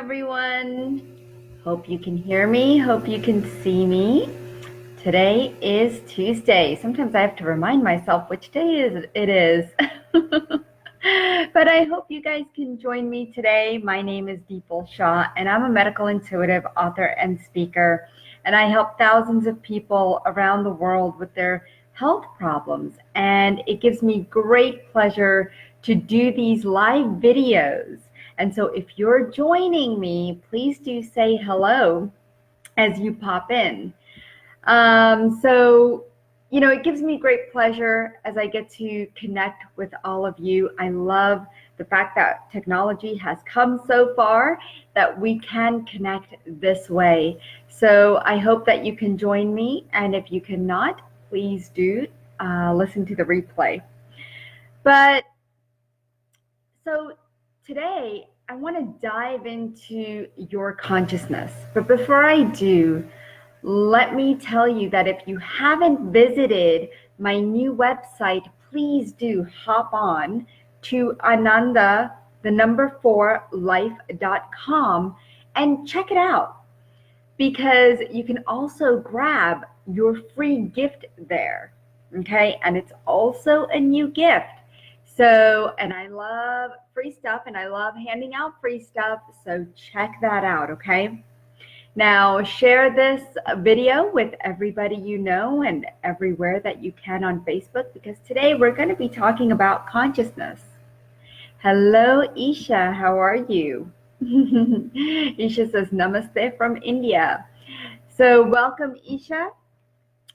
everyone. Hope you can hear me. Hope you can see me. Today is Tuesday. Sometimes I have to remind myself which day it is. But I hope you guys can join me today. My name is Deepal Shah, and I'm a medical intuitive author and speaker. And I help thousands of people around the world with their health problems. And it gives me great pleasure to do these live videos. And so if you're joining me, please do say hello as you pop in. It gives me great pleasure as I get to connect with all of you. I love the fact that technology has come so far that we can connect this way. So I hope that you can join me. And if you cannot, please do listen to the replay. So today, I want to dive into your consciousness. But before I do, let me tell you that if you haven't visited my new website, please do hop on to Ananda, the number 4 life.com and check it out, because you can also grab your free gift there. Okay, and it's also a new gift. So, and I love free stuff and I love handing out free stuff. So check that out, okay? Now, share this video with everybody you know and everywhere that you can on Facebook, because today we're going to be talking about consciousness. Hello, Isha. How are you? Isha says namaste from India. So welcome, Isha.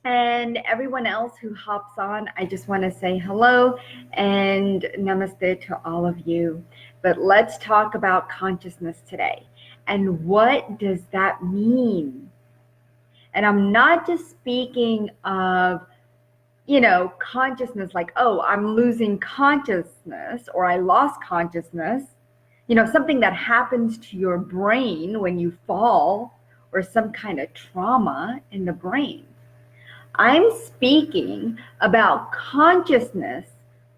And everyone else who hops on, I just want to say hello and namaste to all of you. But let's talk about consciousness today. And what does that mean? And I'm not just speaking of, consciousness like, oh, I'm losing consciousness or I lost consciousness. Something that happens to your brain when you fall or some kind of trauma in the brain. I'm speaking about consciousness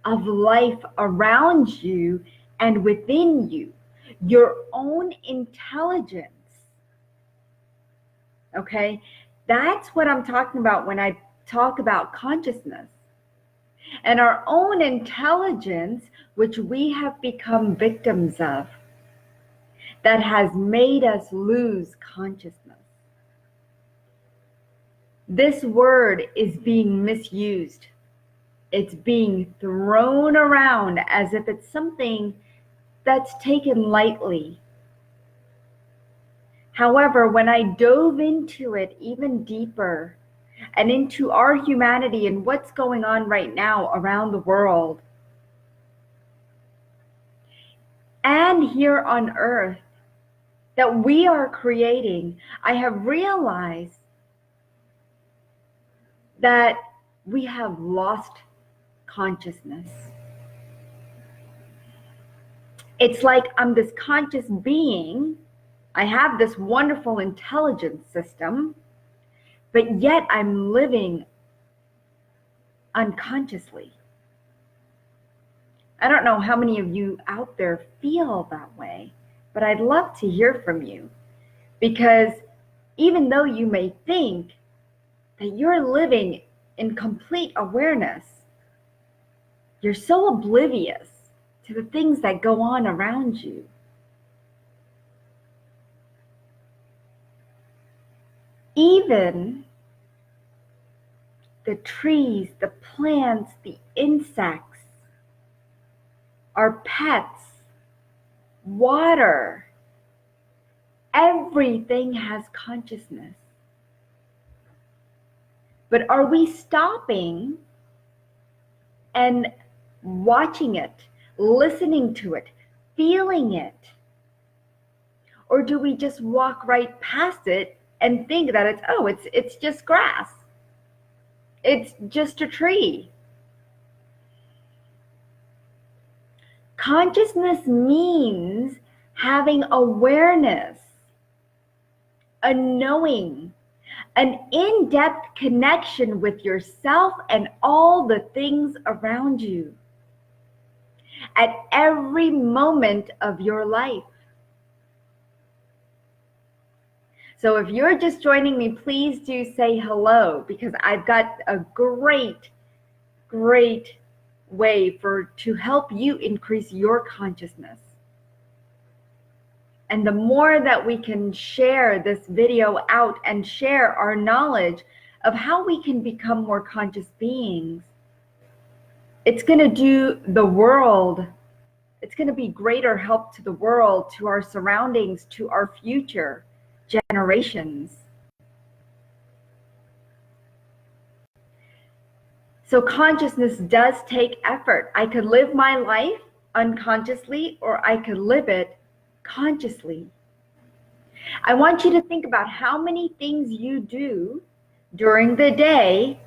of life around you and within you, your own intelligence. Okay, that's what I'm talking about when I talk about consciousness. And our own intelligence, which we have become victims of, that has made us lose consciousness. This word is being misused. It's being thrown around as if it's something that's taken lightly. However, when I dove into it even deeper and into our humanity and what's going on right now around the world and here on earth that we are creating, I have realized that we have lost consciousness. It's like I'm this conscious being. I have this wonderful intelligence system, but yet I'm living unconsciously. I don't know how many of you out there feel that way, but I'd love to hear from you, because even though you may think that you're living in complete awareness, you're so oblivious to the things that go on around you. Even the trees, the plants, the insects, our pets, water, everything has consciousness. But are we stopping and watching it, listening to it, feeling it? Or do we just walk right past it and think that it's just grass. It's just a tree. Consciousness means having awareness, a knowing, an in-depth connection with yourself and all the things around you at every moment of your life. So if you're just joining me, please do say hello, because I've got a great way to help you increase your consciousness. And the more that we can share this video out and share our knowledge of how we can become more conscious beings, it's going to do the world, it's going to be greater help to the world, to our surroundings, to our future generations. So consciousness does take effort. I could live my life unconsciously, or I could live it consciously. I want you to think about how many things you do during the day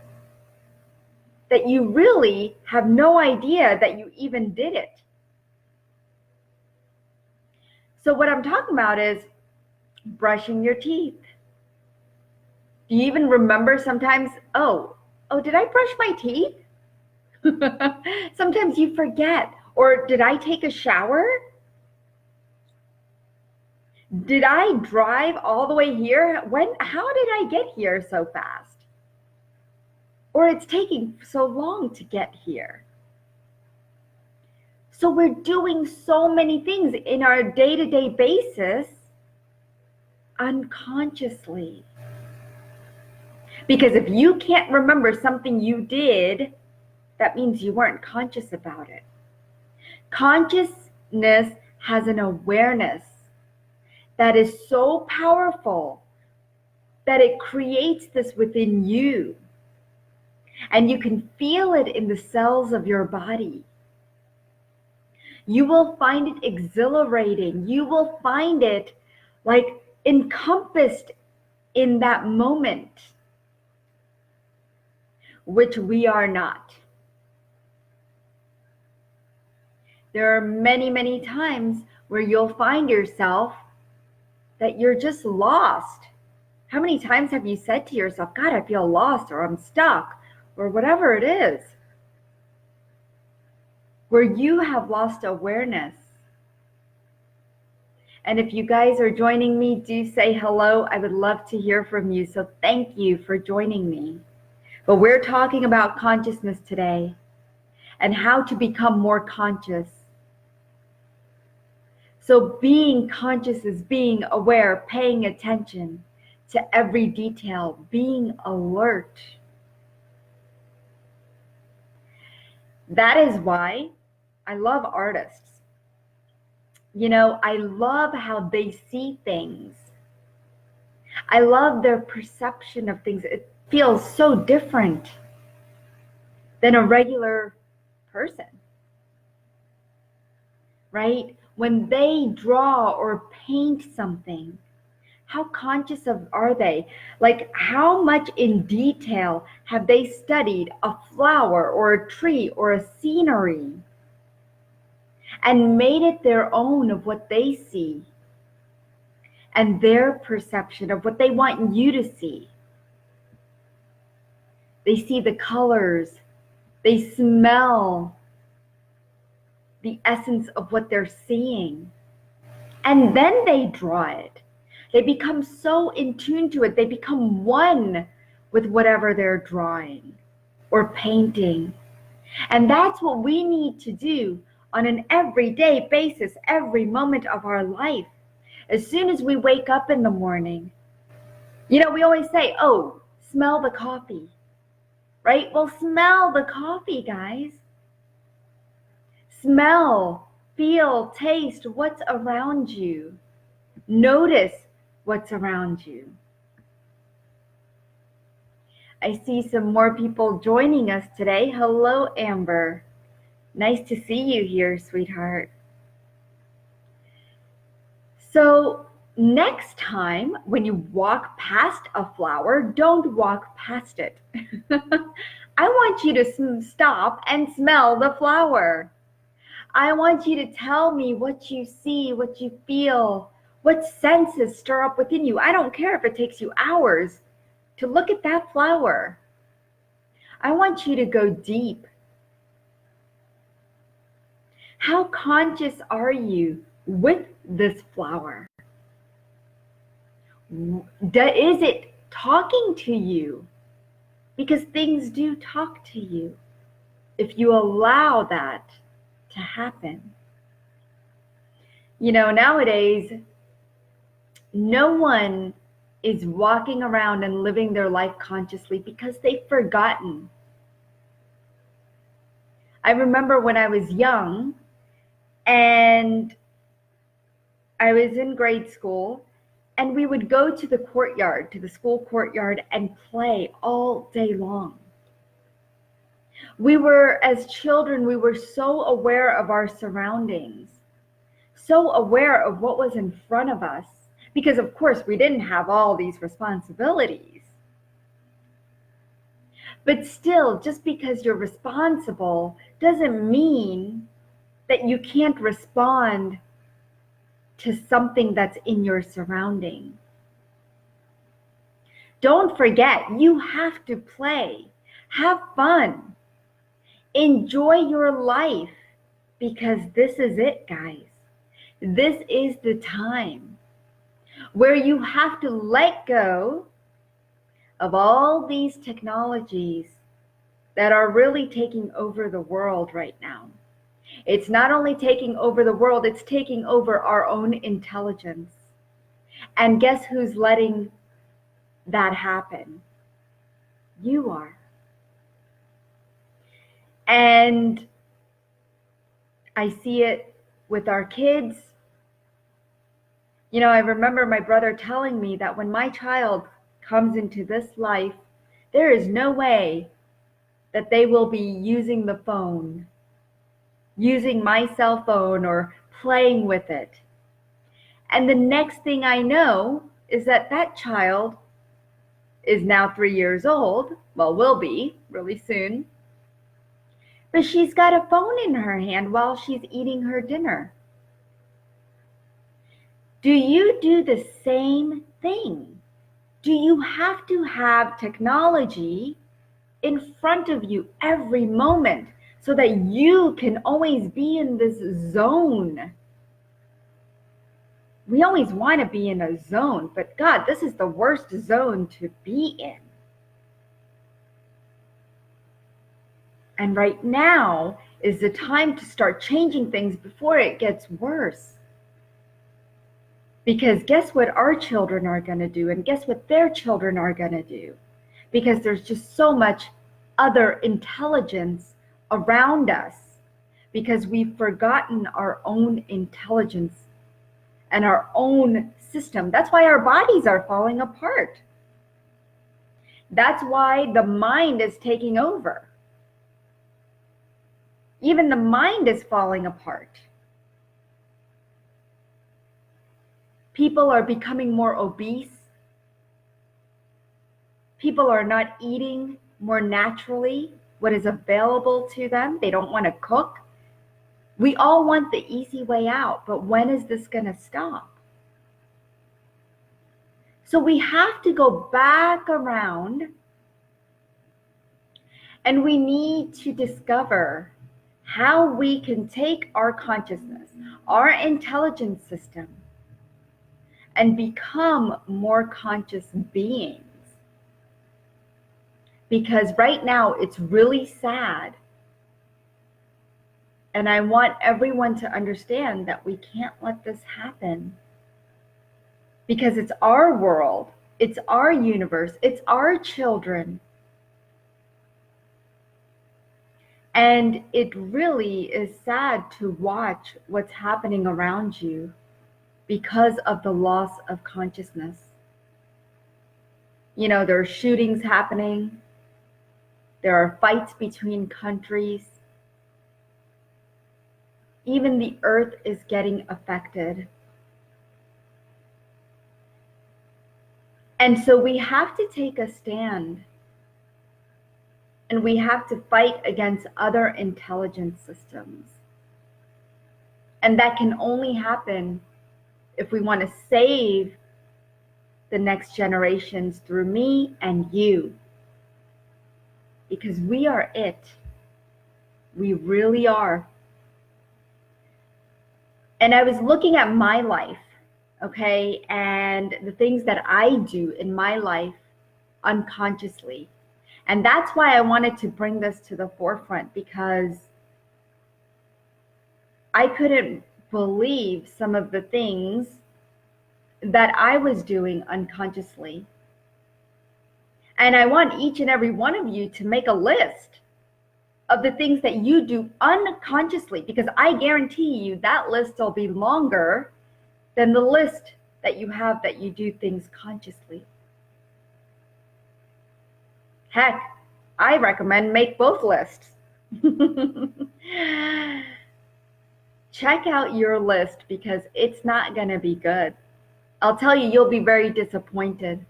that you really have no idea that you even did it. So what I'm talking about is brushing your teeth. Do you even remember sometimes, oh, did I brush my teeth? Sometimes you forget. Or did I take a shower? Did I drive all the way here? How did I get here so fast? Or it's taking so long to get here. So we're doing so many things in our day-to-day basis unconsciously. Because if you can't remember something you did, that means you weren't conscious about it. Consciousness has an awareness that is so powerful that it creates this within you. And you can feel it in the cells of your body. You will find it exhilarating. You will find it like encompassed in that moment, which we are not. There are many, many times where you'll find yourself that you're just lost. How many times have you said to yourself, God, I feel lost, or I'm stuck, or whatever it is, where you have lost awareness? And if you guys are joining me, do say hello. I would love to hear from you. So thank you for joining me. But we're talking about consciousness today and how to become more conscious. So being conscious is being aware, paying attention to every detail, being alert. That is why I love artists. You know, I love how they see things. I love their perception of things. It feels so different than a regular person, right? When they draw or paint something, how conscious are they? Like, how much in detail have they studied a flower or a tree or a scenery and made it their own of what they see and their perception of what they want you to see? They see the colors, they smell the essence of what they're seeing, and then they draw it. They become so in tune to it. They become one with whatever they're drawing or painting. And that's what we need to do on an everyday basis, every moment of our life. As soon as we wake up in the morning, you know, we always say, oh, smell the coffee, right? Well, smell the coffee, guys. Smell, feel, taste what's around you. Notice what's around you. I see some more people joining us today. Hello, Amber. Nice to see you here, sweetheart. So next time when you walk past a flower, don't walk past it. I want you to stop and smell the flower. I want you to tell me what you see, what you feel, what senses stir up within you. I don't care if it takes you hours to look at that flower. I want you to go deep. How conscious are you with this flower? Is it talking to you? Because things do talk to you if you allow that to happen. Nowadays, no one is walking around and living their life consciously because they've forgotten. I remember when I was young and I was in grade school, and we would go to the courtyard, to the school courtyard, and play all day long. As children, we were so aware of our surroundings, so aware of what was in front of us, because of course we didn't have all these responsibilities. But still, just because you're responsible doesn't mean that you can't respond to something that's in your surrounding. Don't forget, you have to play, have fun, enjoy your life, because this is it, guys. This is the time where you have to let go of all these technologies that are really taking over the world right now. It's not only taking over the world, it's taking over our own intelligence. And guess who's letting that happen? You are. And I see it with our kids. I remember my brother telling me that when my child comes into this life, there is no way that they will be using the phone, using my cell phone or playing with it. And the next thing I know is that child is now 3 years old, well, will be really soon, but she's got a phone in her hand while she's eating her dinner. Do you do the same thing? Do you have to have technology in front of you every moment so that you can always be in this zone? We always want to be in a zone, but God, this is the worst zone to be in. And right now is the time to start changing things before it gets worse. Because guess what our children are going to do, and guess what their children are going to do? Because there's just so much other intelligence around us, because we've forgotten our own intelligence and our own system. That's why our bodies are falling apart. That's why the mind is taking over. Even the mind is falling apart. People are becoming more obese. People are not eating more naturally what is available to them. They don't want to cook. We all want the easy way out, but when is this going to stop? So we have to go back around, and we need to discover how we can take our consciousness, our intelligence system, and become more conscious beings. Because right now it's really sad. And I want everyone to understand that we can't let this happen. Because it's our world, it's our universe, it's our children. And it really is sad to watch what's happening around you because of the loss of consciousness. There are shootings happening. There are fights between countries. Even the earth is getting affected. And so we have to take a stand. And we have to fight against other intelligence systems. And that can only happen if we want to save the next generations through me and you. Because we are it. We really are. And I was looking at my life, okay, and the things that I do in my life unconsciously. And that's why I wanted to bring this to the forefront, because I couldn't believe some of the things that I was doing unconsciously. And I want each and every one of you to make a list of the things that you do unconsciously, because I guarantee you that list will be longer than the list that you have that you do things consciously. Heck, I recommend make both lists. Check out your list, because it's not going to be good. I'll tell you, you'll be very disappointed.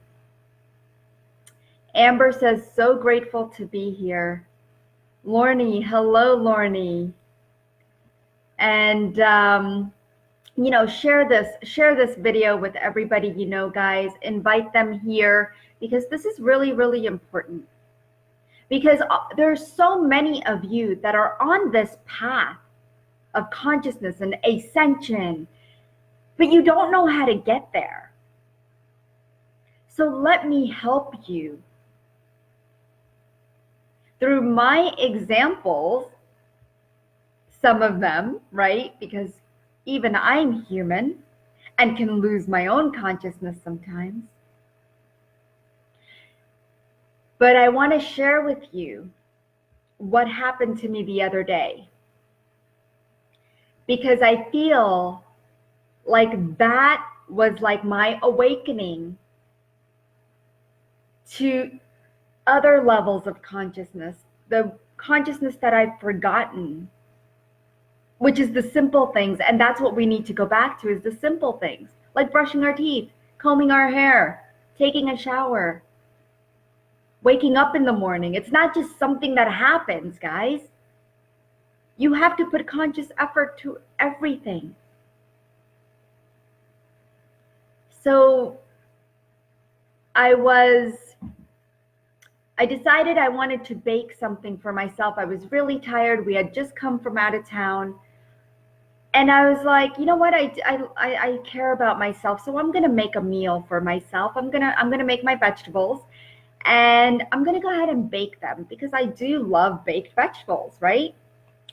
Amber says, so grateful to be here. Lorney, hello, Lorney. And, you know, share this video with everybody you know, guys. Invite them here, because this is really, really important. Because there's so many of you that are on this path of consciousness and ascension, but you don't know how to get there. So let me help you through my examples, some of them, right? Because even I'm human and can lose my own consciousness sometimes. But I want to share with you what happened to me the other day, because I feel like that was like my awakening to other levels of consciousness, the consciousness that I've forgotten, which is the simple things. And that's what we need to go back to, is the simple things, like brushing our teeth, combing our hair, taking a shower, waking up in the morning. It's not just something that happens, guys. You have to put conscious effort to everything. So I decided I wanted to bake something for myself. I was really tired. We had just come from out of town. And I was like, you know what? I care about myself. So I'm going to make a meal for myself. I'm going to make my vegetables, and I'm going to go ahead and bake them, because I do love baked vegetables, right?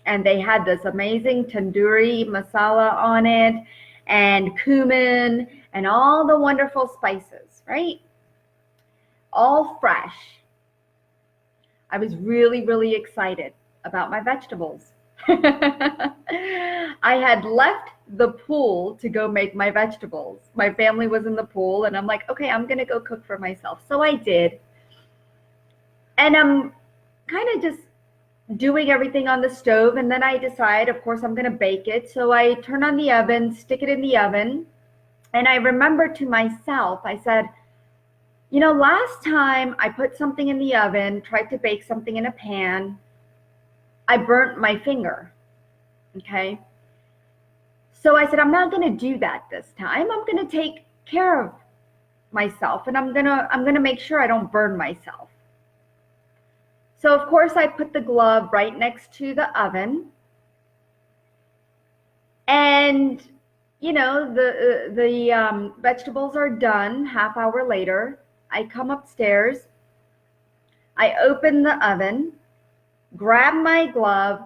And they had this amazing tandoori masala on it, and cumin, and all the wonderful spices, right? All fresh. I was really, really excited about my vegetables. I had left the pool to go make my vegetables. My family was in the pool, and I'm like, okay, I'm going to go cook for myself. So I did. And I'm kind of just doing everything on the stove. And then I decide, of course, I'm going to bake it. So I turn on the oven, stick it in the oven. And I remember to myself, I said, you know, last time I put something in the oven, tried to bake something in a pan, I burnt my finger, okay? So I said, I'm not going to do that this time. I'm going to take care of myself, and I'm going to make sure I don't burn myself. So of course I put the glove right next to the oven, and you know, the vegetables are done. Half hour later, I come upstairs, I open the oven, grab my glove,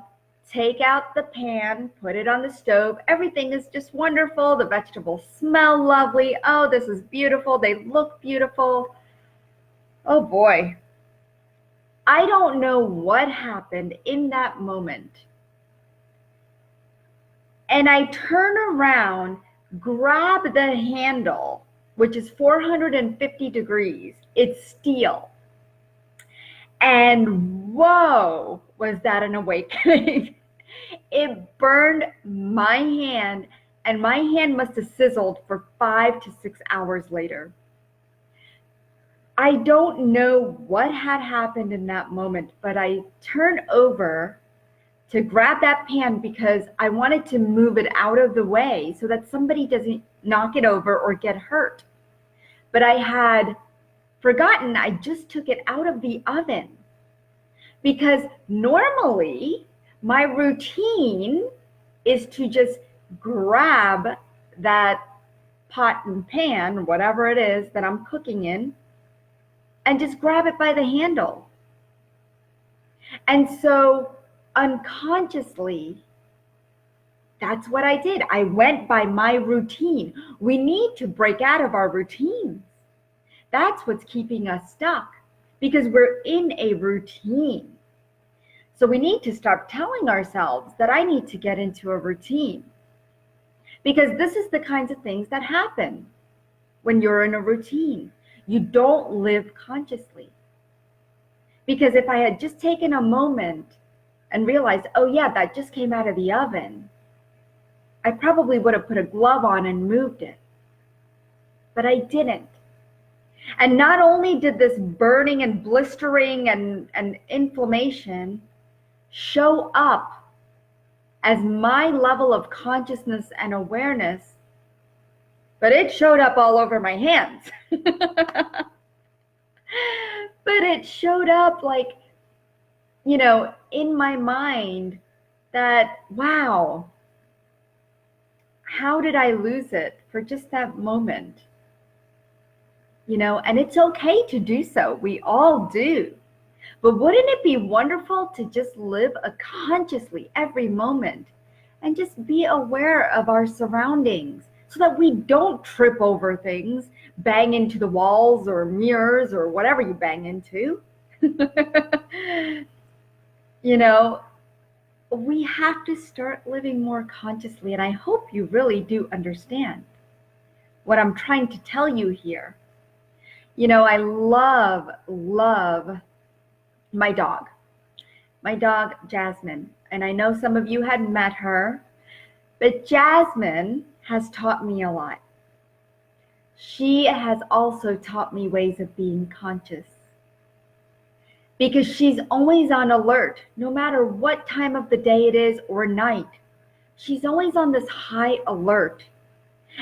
take out the pan, put it on the stove. Everything is just wonderful. The vegetables smell lovely. Oh, this is beautiful. They look beautiful. Oh boy. I don't know what happened in that moment. And I turn around, grab the handle, which is 450 degrees. It's steel. And whoa, was that an awakening. It burned my hand, and my hand must have sizzled for 5 to 6 hours later. I don't know what had happened in that moment, but I turned over to grab that pan because I wanted to move it out of the way so that somebody doesn't knock it over or get hurt. But I had forgotten I just took it out of the oven, because normally my routine is to just grab that pot and pan, whatever it is that I'm cooking in, and just grab it by the handle. And so unconsciously, that's what I did. I went by my routine. We need to break out of our routines. That's what's keeping us stuck, because we're in a routine. So we need to start telling ourselves that I need to get into a routine, because this is the kinds of things that happen when you're in a routine. You don't live consciously. Because if I had just taken a moment and realized, oh yeah, that just came out of the oven, I probably would have put a glove on and moved it. But I didn't. And not only did this burning and blistering and inflammation show up as my level of consciousness and awareness, but it showed up all over my hands. But it showed up like, in my mind that, wow, how did I lose it for just that moment? And it's okay to do so. We all do. But wouldn't it be wonderful to just live consciously every moment and just be aware of our surroundings so that we don't trip over things, bang into the walls or mirrors or whatever you bang into? We have to start living more consciously. And I hope you really do understand what I'm trying to tell you here. I love my dog, Jasmine. And I know some of you had met her, but Jasmine has taught me a lot. She has also taught me ways of being conscious, because she's always on alert, no matter what time of the day it is or night. She's always on this high alert.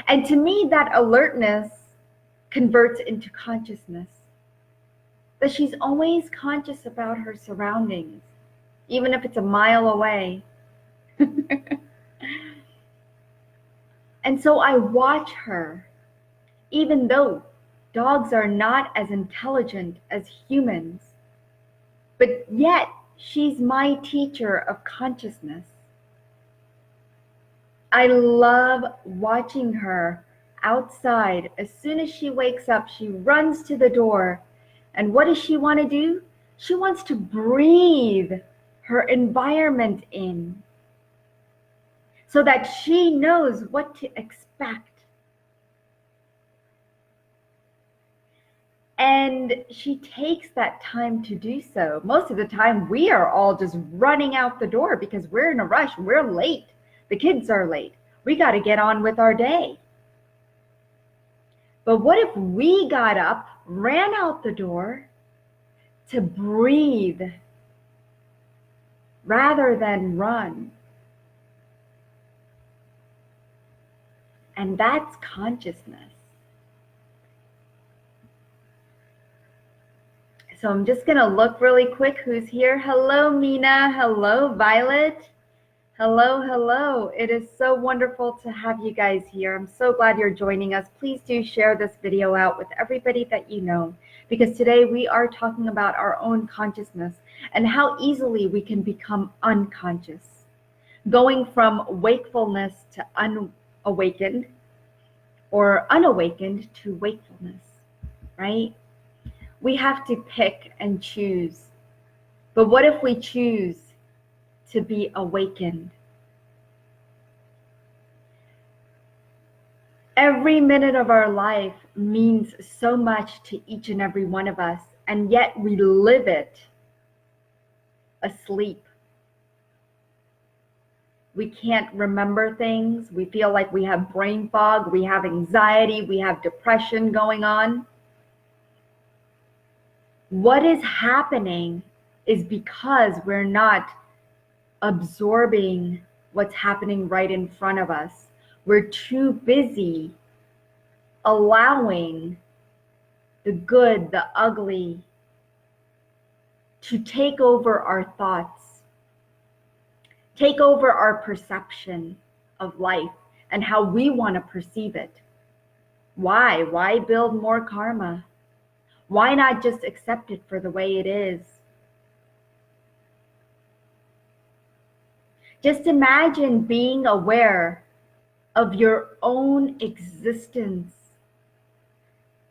And to me, that alertness converts into consciousness. That she's always conscious about her surroundings, even if it's a mile away. And so I watch her, even though dogs are not as intelligent as humans, but yet she's my teacher of consciousness. I love watching her outside. As soon as she wakes up, she runs to the door. And what does she want to do? She wants to breathe her environment in so that she knows what to expect. And she takes that time to do so. Most of the time, we are all just running out the door because we're in a rush. We're late. The kids are late. We got to get on with our day. But what if we got up, ran out the door to breathe rather than run? And that's consciousness. So I'm just going to look really quick who's here. Hello, Mina. Hello, Violet. Hello. It is so wonderful to have you guys here. I'm so glad you're joining us. Please do share this video out with everybody that you know, because today we are talking about our own consciousness and how easily we can become unconscious, going from wakefulness to unawakened, or unawakened to wakefulness, right? We have to pick and choose. But what if we choose to be awakened? Every minute of our life means so much to each and every one of us, and yet we live it asleep. We can't remember things. We feel like we have brain fog, we have anxiety, we have depression going on. What is happening is because we're not absorbing what's happening right in front of us. We're too busy allowing the good, the ugly to take over our thoughts, take over our perception of life and how we want to perceive it. Why? Why build more karma? Why not just accept it for the way it is? Just imagine being aware of your own existence,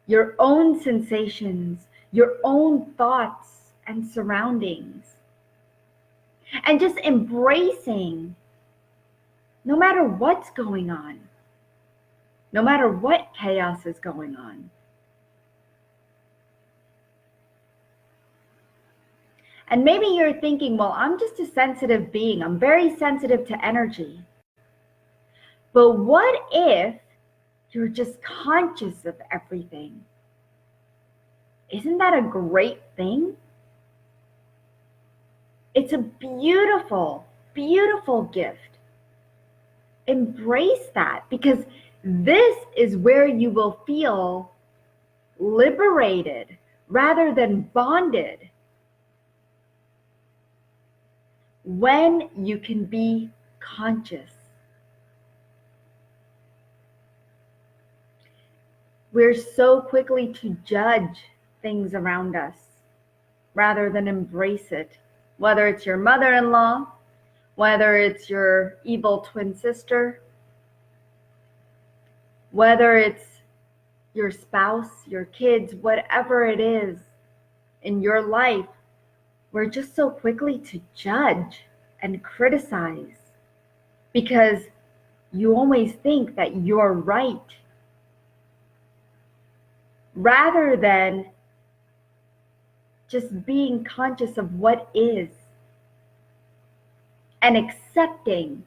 your own sensations, your own thoughts and surroundings, and just embracing no matter what's going on, no matter what chaos is going on. And maybe you're thinking, well, I'm just a sensitive being. I'm very sensitive to energy. But what if you're just conscious of everything? Isn't that a great thing? It's a beautiful, beautiful gift. Embrace that, because this is where you will feel liberated rather than bonded. When you can be conscious. We're so quickly to judge things around us rather than embrace it. Whether it's your mother-in-law, whether it's your evil twin sister, whether it's your spouse, your kids, whatever it is in your life, we're just so quickly to judge and criticize because you always think that you're right, rather than just being conscious of what is and accepting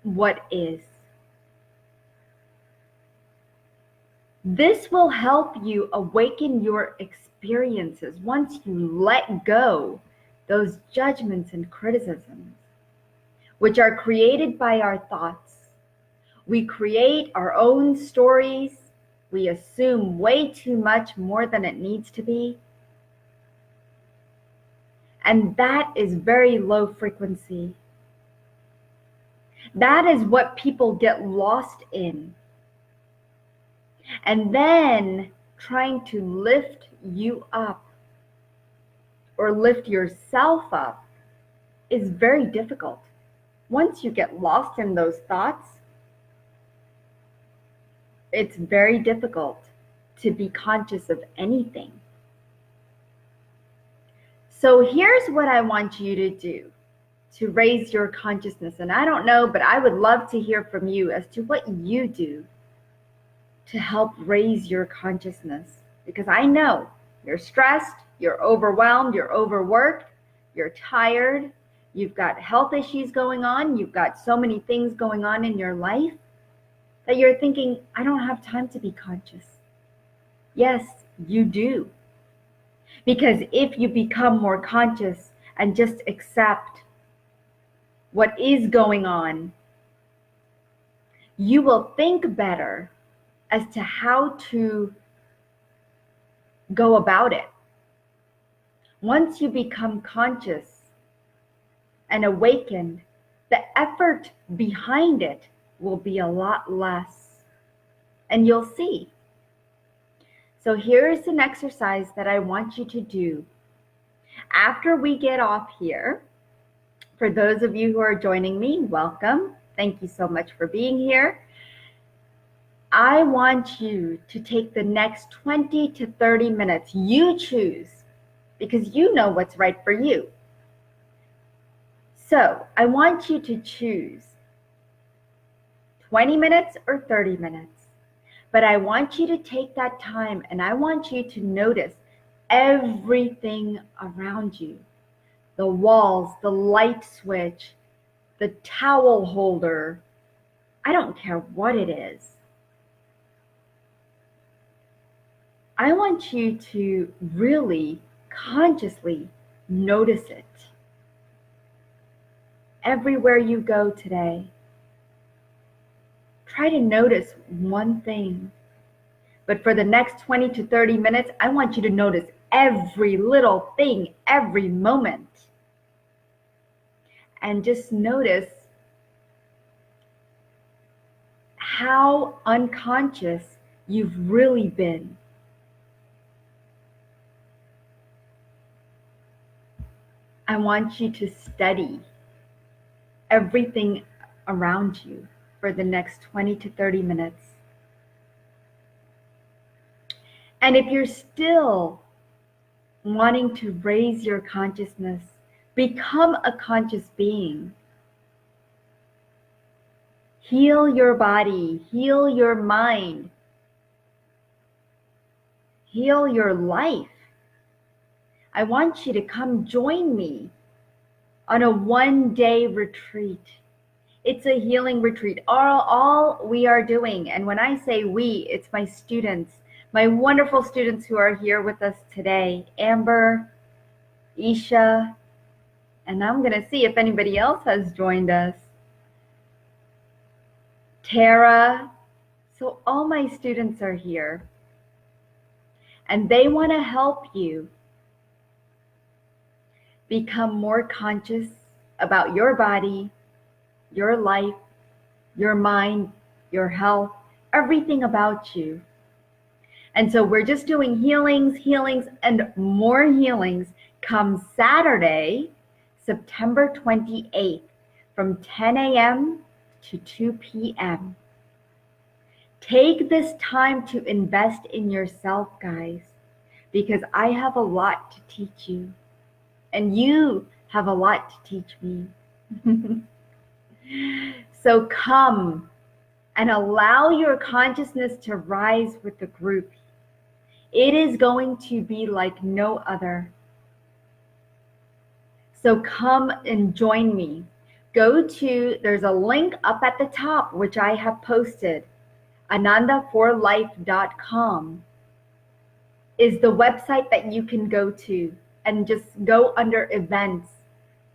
what is. This will help you awaken your experiences once you let go those judgments and criticisms, which are created by our thoughts. We create our own stories. We assume way too much more than it needs to be. And that is very low frequency. That is what people get lost in. And then trying to lift you up or lift yourself up is very difficult. Once you get lost in those thoughts, it's very difficult to be conscious of anything. So here's what I want you to do to raise your consciousness. And I don't know, but I would love to hear from you as to what you do to help raise your consciousness. Because I know you're stressed, you're overwhelmed, you're overworked, you're tired, you've got health issues going on, you've got so many things going on in your life that you're thinking, I don't have time to be conscious. Yes, you do. Because if you become more conscious and just accept what is going on, you will think better as to how to go about it. Once you become conscious and awakened, the effort behind it will be a lot less, and you'll see. So here's an exercise that I want you to do. After we get off here, for those of you who are joining me, welcome. Thank you so much for being here. I want you to take the next 20 to 30 minutes. You choose, because you know what's right for you. So I want you to choose 20 minutes or 30 minutes. But I want you to take that time and I want you to notice everything around you. The walls, the light switch, the towel holder. I don't care what it is. I want you to really consciously notice it. Everywhere you go today, try to notice one thing. But for the next 20 to 30 minutes, I want you to notice every little thing, every moment. And just notice how unconscious you've really been. I want you to study everything around you for the next 20 to 30 minutes. And if you're still wanting to raise your consciousness, become a conscious being. Heal your body, heal your mind, heal your life. I want you to come join me on a one-day retreat. It's a healing retreat. All we are doing, and when I say we, it's my students, my wonderful students who are here with us today, Amber, Isha, and I'm going to see if anybody else has joined us. Tara. So all my students are here, and they want to help you become more conscious about your body, your life, your mind, your health, everything about you. And so we're just doing healings, and more healings come Saturday, September 28th from 10 a.m. to 2 p.m. Take this time to invest in yourself, guys, because I have a lot to teach you, and you have a lot to teach me. So come and allow your consciousness to rise with the group. It is going to be like no other. So come and join me. There's a link up at the top, which I have posted. AnandaForLife.com is the website that you can go to, and just go under events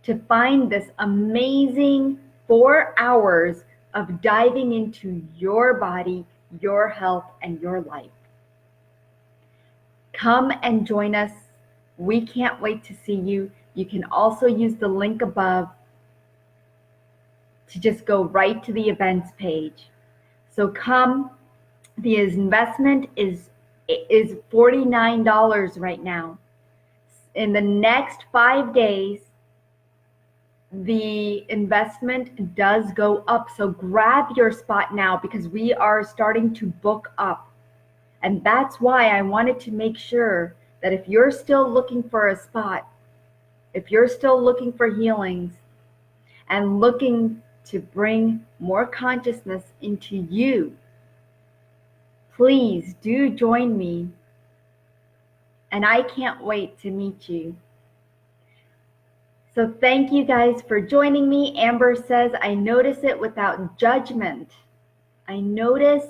to find this amazing 4 hours of diving into your body, your health, and your life. Come and join us. We can't wait to see you. You can also use the link above to just go right to the events page. So come. The investment is $49 right now. In the next 5 days, the investment does go up. So grab your spot now, because we are starting to book up. And that's why I wanted to make sure that if you're still looking for a spot, if you're still looking for healings and looking to bring more consciousness into you, please do join me. And I can't wait to meet you. So thank you guys for joining me. Amber says, I notice it without judgment. I notice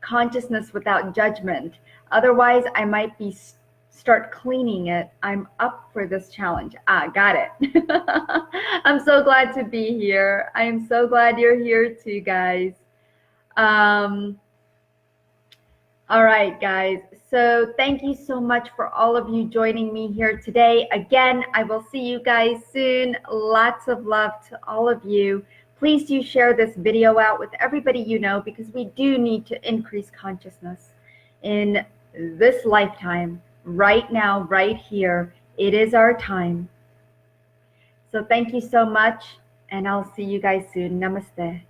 consciousness without judgment. Otherwise, I might start cleaning it. I'm up for this challenge. Got it. I'm so glad to be here. I am so glad you're here too, guys. All right, guys. So thank you so much for all of you joining me here today. Again, I will see you guys soon. Lots of love to all of you. Please do share this video out with everybody you know, because we do need to increase consciousness in this lifetime, right now, right here. It is our time. So thank you so much, and I'll see you guys soon. Namaste.